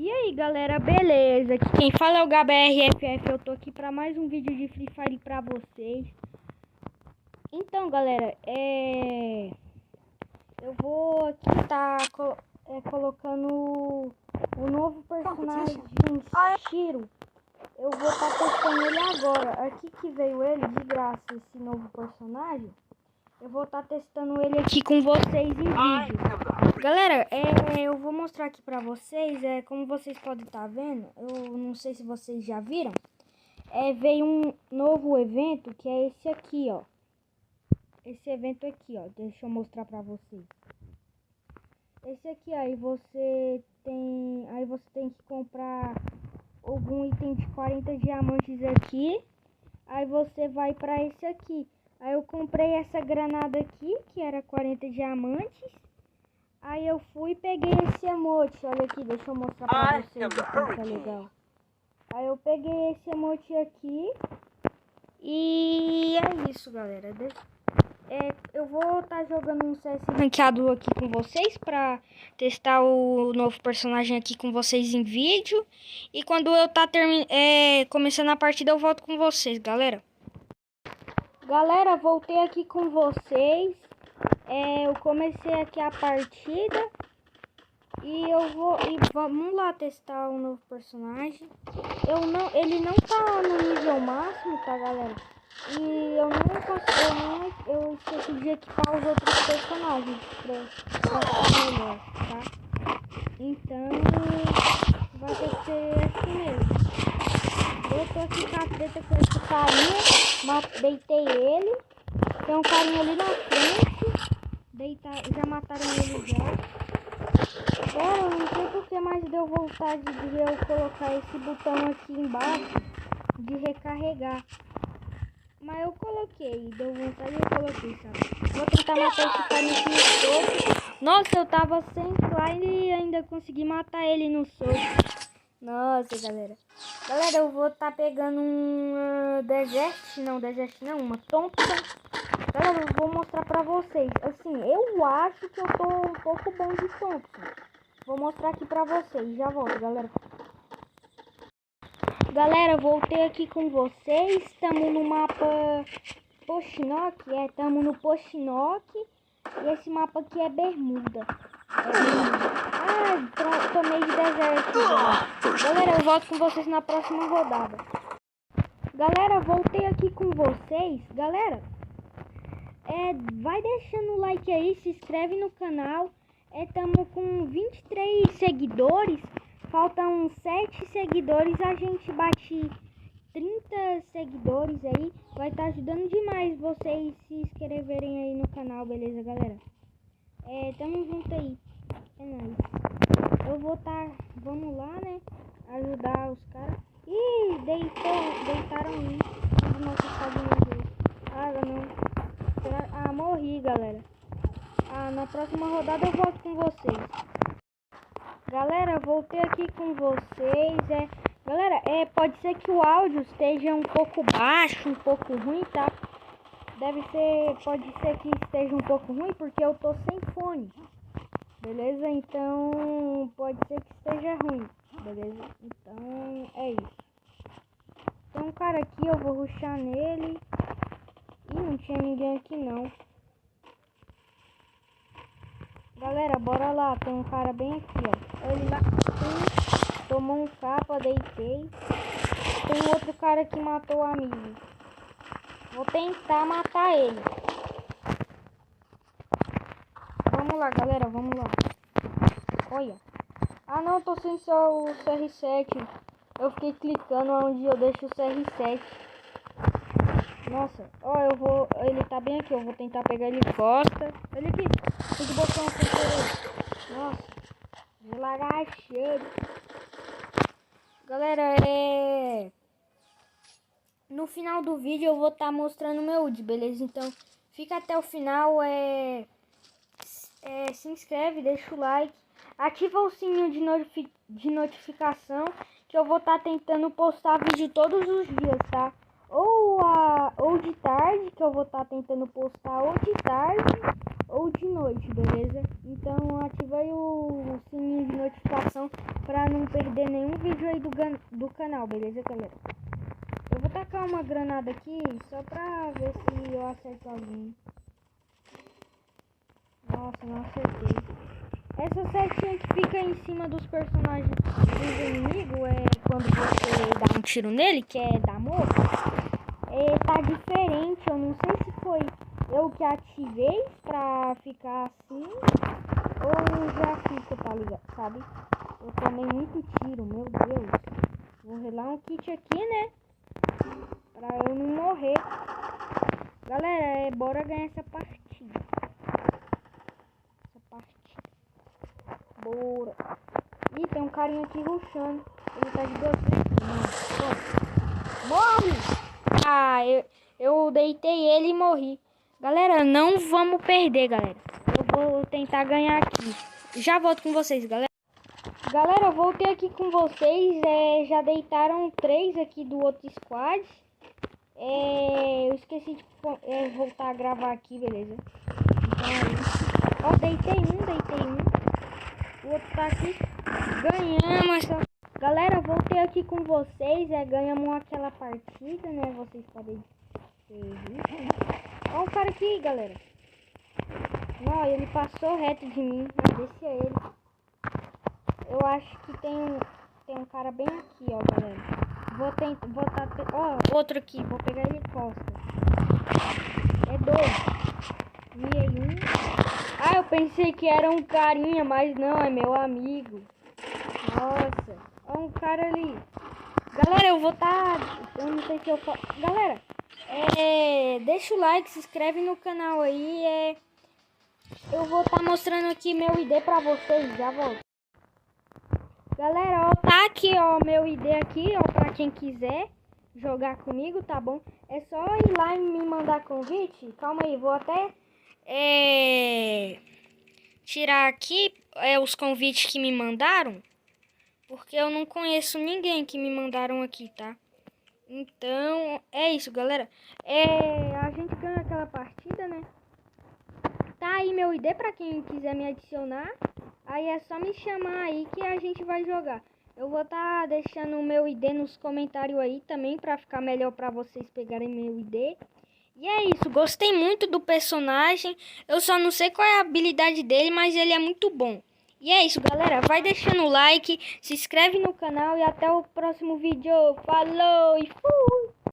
E aí galera, beleza? Aqui quem fala é o GabrielRFF. Eu tô aqui pra mais um vídeo de Free Fire pra vocês. Então galera, eu vou aqui colocando o novo personagem Shiro. Eu vou estar testando ele agora. Aqui que veio ele de graça, esse novo personagem. Eu vou estar testando ele aqui com vocês em vídeo. Galera, eu vou mostrar aqui pra vocês, como vocês podem estar vendo, eu não sei se vocês já viram, veio um novo evento que é esse aqui, ó. Esse evento aqui, ó, deixa eu mostrar pra vocês. Esse aqui, aí você tem que comprar algum item de 40 diamantes aqui, aí você vai pra esse aqui. Aí eu comprei essa granada aqui, que era 40 diamantes. Aí eu fui e peguei esse emote, olha aqui, deixa eu mostrar pra vocês como que é legal. Aí eu peguei esse emote aqui. E é isso, galera. Eu vou estar jogando um CS ranqueado aqui com vocês pra testar o novo personagem aqui com vocês em vídeo. E quando eu começando a partida eu volto com vocês, galera. Galera, voltei aqui com vocês. Eu comecei aqui a partida e vamos lá testar o novo personagem. Ele não tá no nível máximo, tá, galera? E eu esqueci de equipar os outros personagens pra ficar melhor, tá? Então vai ter que ser assim mesmo. Eu tô aqui com a treta com esse carinha, deitei ele. Tem um carinha ali na frente, já mataram ele já. Eu não sei porque mais deu vontade de eu colocar esse botão aqui embaixo de recarregar. Mas eu coloquei, deu vontade e eu coloquei, sabe? Vou tentar matar esse carinha aqui no soco. Nossa, eu tava sem slime e ainda consegui matar ele no soco. Nossa, galera. Galera, eu vou estar pegando um Desert não, uma Thompson. Galera, eu vou mostrar pra vocês. Assim, eu acho que eu tô um pouco bom de Thompson. Vou mostrar aqui pra vocês. Já volto, galera. Galera, voltei aqui com vocês. Estamos no mapa Pochinok. Estamos no Pochinok. E esse mapa aqui é Bermuda. Tomei de deserto. Galera, eu volto com vocês na próxima rodada. Galera, voltei aqui com vocês. Galera, vai deixando o like aí, se inscreve no canal. Estamos com 23 seguidores. Faltam 7 seguidores. A gente bate 30 seguidores aí. Vai estar ajudando demais vocês se inscreverem aí no canal, beleza, galera? Tamo junto aí. É nóis. Eu vou vamos lá, né? Ajudar os caras. Ih, deitaram em mim. Morri, galera. Na próxima rodada eu volto com vocês. Galera, voltei aqui com vocês. Galera, pode ser que o áudio esteja um pouco baixo, um pouco ruim, tá? Pode ser que esteja um pouco ruim porque eu tô sem fone. Beleza? Então, pode ser que esteja ruim. Beleza? Então, é isso. Tem um cara aqui, eu vou rushar nele. Ih, não tinha ninguém aqui não. Galera, bora lá. Tem um cara bem aqui, ó. Ele lá tomou um capa, deitei. Tem outro cara que matou o amigo. Vou tentar matar ele. Vamos lá, galera, vamos lá. Olha. Não, tô sem só o CR7. Eu fiquei clicando onde eu deixo o CR7. Nossa, ele tá bem aqui, eu vou tentar pegar ele de costa. Olha aqui, tem que botar um CR7. Nossa, vou largar cheiro. Galera, no final do vídeo eu vou estar mostrando meu ult, beleza? Então, fica até o final, se inscreve, deixa o like. Ativa o sininho de notificação, que eu vou estar tentando postar vídeo todos os dias, tá? Ou de tarde, que eu vou estar tentando postar ou de tarde ou de noite, beleza? Então ativa aí o sininho de notificação para pra não perder nenhum vídeo aí do canal, beleza, galera? Eu vou tacar uma granada aqui só pra ver se eu acerto alguém. Nossa, não acertei. Essa setinha que fica em cima dos personagens dos inimigos quando você dá um tiro nele, que é da moça. Tá diferente, eu não sei se foi eu que ativei pra ficar assim ou já fica, tá ligado, sabe? Eu tomei muito tiro, meu Deus. Vou relar um kit aqui, né? Pra eu não morrer. Galera, bora ganhar essa partida. Bora. Ih, tem um carinha aqui rushando. Ele tá de você. Morre! Ah, eu deitei ele e morri. Galera, não vamos perder, galera. Eu vou tentar ganhar aqui. Já volto com vocês, galera. Galera, eu voltei aqui com vocês. Já deitaram 3 aqui do outro squad. Eu esqueci de voltar a gravar aqui, beleza? Então, ó, deitei um. O outro tá aqui. Ganhamos. Galera, voltei aqui com vocês. Ganhamos aquela partida, né? Vocês podem ver. Ó o cara aqui, galera. Não, ele passou reto de mim. Descia ele. Eu acho que tem um cara bem aqui, ó, galera. Ó, outro aqui. Vou pegar ele de costas. É 2. Mirei um. Ah, eu pensei que era um carinha, mas não, é meu amigo. Nossa, ó um cara ali. Galera, eu não sei se eu falo. Galera, deixa o like, se inscreve no canal aí. Eu vou estar mostrando aqui meu ID pra vocês, já volto. Galera, ó, tá aqui, ó, meu ID aqui, ó, pra quem quiser jogar comigo, tá bom? É só ir lá e me mandar convite. Calma aí, vou até tirar aqui os convites que me mandaram, porque eu não conheço ninguém que me mandaram aqui, tá? Então, é isso, galera. A gente ganha aquela partida, né? Tá aí meu ID pra quem quiser me adicionar. Aí é só me chamar aí que a gente vai jogar. Eu vou estar deixando o meu ID nos comentários aí também, pra ficar melhor pra vocês pegarem meu ID. E é isso, gostei muito do personagem. Eu só não sei qual é a habilidade dele, mas ele é muito bom. E é isso, galera. Vai deixando o like, se inscreve no canal e até o próximo vídeo. Falou e fui!